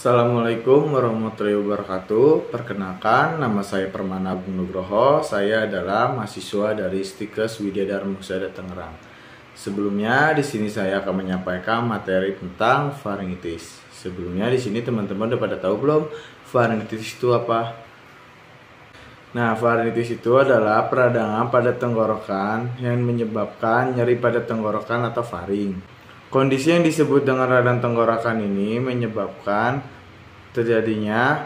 Assalamualaikum warahmatullahi wabarakatuh. Perkenalkan, nama saya Permana Agung Nugroho. Saya adalah mahasiswa dari Stikes Widya Dharma Husada Tangerang. Sebelumnya di sini saya akan menyampaikan materi tentang faringitis. Sebelumnya di sini teman-teman udah pada tahu belum faringitis itu apa? Nah, faringitis itu adalah peradangan pada tenggorokan yang menyebabkan nyeri pada tenggorokan atau faring. Kondisi yang disebut dengan radang tenggorokan ini menyebabkan terjadinya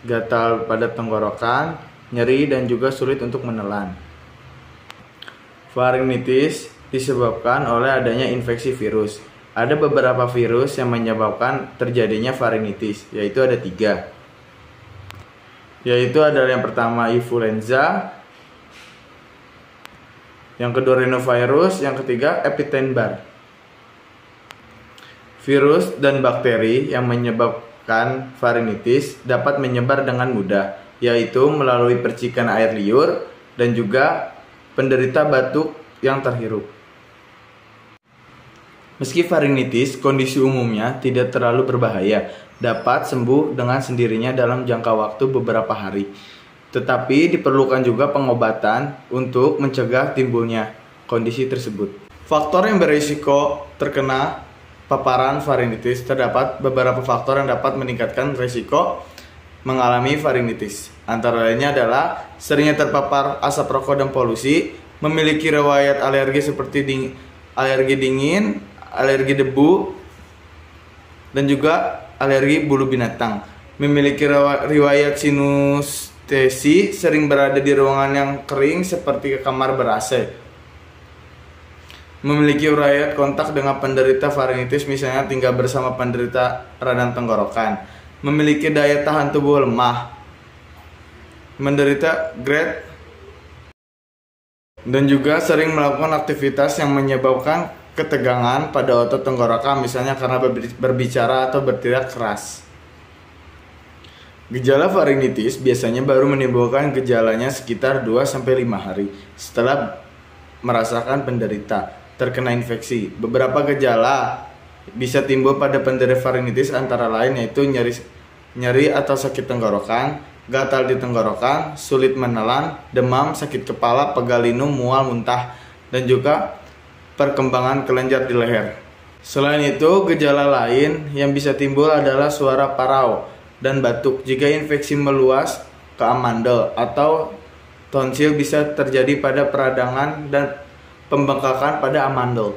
gatal pada tenggorokan, nyeri, dan juga sulit untuk menelan. Faringitis disebabkan oleh adanya infeksi virus. Ada beberapa virus yang menyebabkan terjadinya faringitis, yaitu ada 3. Yaitu adalah yang pertama influenza, yang kedua rhinovirus, yang ketiga Epstein-Barr. Virus dan bakteri yang menyebabkan faringitis dapat menyebar dengan mudah, yaitu melalui percikan air liur dan juga penderita batuk yang terhirup. Meski faringitis kondisi umumnya tidak terlalu berbahaya, dapat sembuh dengan sendirinya dalam jangka waktu beberapa hari. Tetapi diperlukan juga pengobatan untuk mencegah timbulnya kondisi tersebut. Faktor yang berisiko terkena paparan faringitis, terdapat beberapa faktor yang dapat meningkatkan risiko mengalami faringitis. Antara lainnya adalah seringnya terpapar asap rokok dan polusi, memiliki riwayat alergi seperti alergi dingin, alergi debu, dan juga alergi bulu binatang. Memiliki riwayat sinustesi, sering berada di ruangan yang kering seperti kamar ber-AC. Memiliki riwayat kontak dengan penderita faringitis, misalnya tinggal bersama penderita radang tenggorokan. Memiliki daya tahan tubuh lemah. Menderita GERD. Dan juga sering melakukan aktivitas yang menyebabkan ketegangan pada otot tenggorokan, misalnya karena berbicara atau berteriak keras. Gejala faringitis biasanya baru menimbulkan gejalanya sekitar 2-5 hari setelah merasakan penderita terkena infeksi. Beberapa gejala bisa timbul pada penderita faringitis antara lain yaitu nyeri atau sakit tenggorokan, gatal di tenggorokan, sulit menelan, demam, sakit kepala, pegal linu, mual, muntah, dan juga perkembangan kelenjar di leher. Selain itu, gejala lain yang bisa timbul adalah suara parau dan batuk. Jika infeksi meluas ke amandel atau tonsil, bisa terjadi pada peradangan dan pembengkakan pada amandel.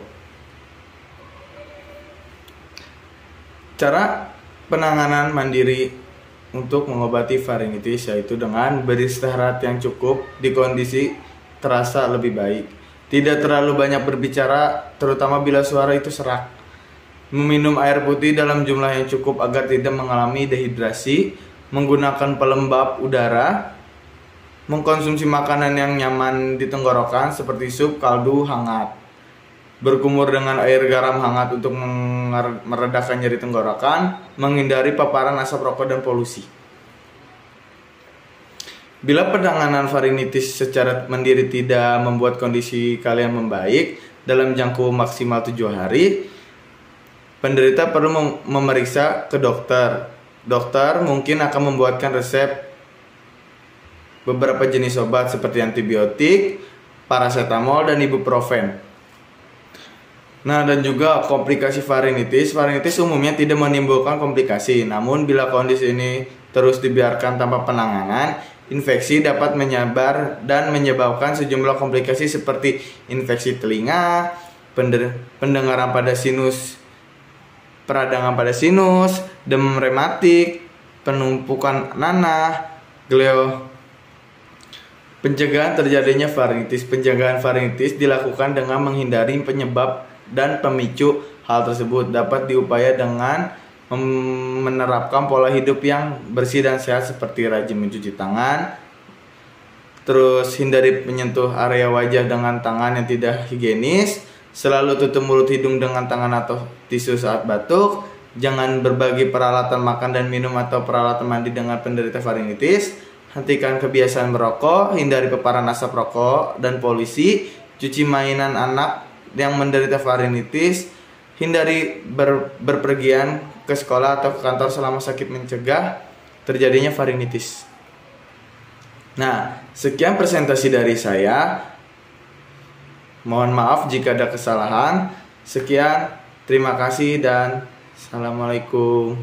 Cara penanganan mandiri untuk mengobati faringitis yaitu dengan beristirahat yang cukup di kondisi terasa lebih baik. Tidak terlalu banyak berbicara, terutama bila suara itu serak. Meminum air putih dalam jumlah yang cukup agar tidak mengalami dehidrasi. Menggunakan pelembab udara. Mengkonsumsi makanan yang nyaman di tenggorokan seperti sup, kaldu, hangat. Berkumur dengan air garam hangat untuk meredakan nyeri tenggorokan. Menghindari paparan asap rokok dan polusi. Bila penanganan faringitis secara mandiri tidak membuat kondisi kalian membaik dalam jangka maksimal 7 hari, penderita perlu memeriksa ke dokter. Dokter mungkin akan membuatkan resep beberapa jenis obat seperti antibiotik, paracetamol, dan ibuprofen. Nah, dan juga komplikasi faringitis. Faringitis umumnya tidak menimbulkan komplikasi. Namun bila kondisi ini terus dibiarkan tanpa penanganan, infeksi dapat menyebar dan menyebabkan sejumlah komplikasi seperti infeksi telinga, pendengaran pada sinus, peradangan pada sinus, demam rematik, penumpukan nanah, Pencegahan terjadinya faringitis. Pencegahan faringitis dilakukan dengan menghindari penyebab dan pemicu hal tersebut. Dapat diupaya dengan menerapkan pola hidup yang bersih dan sehat seperti rajin mencuci tangan. Terus hindari menyentuh area wajah dengan tangan yang tidak higienis. Selalu tutup mulut hidung dengan tangan atau tisu saat batuk. Jangan berbagi peralatan makan dan minum atau peralatan mandi dengan penderita faringitis. Hentikan kebiasaan merokok, hindari paparan asap rokok dan polusi, cuci mainan anak yang menderita faringitis, hindari berpergian ke sekolah atau ke kantor selama sakit mencegah terjadinya faringitis. Nah, sekian presentasi dari saya. Mohon maaf jika ada kesalahan. Sekian, terima kasih dan assalamualaikum.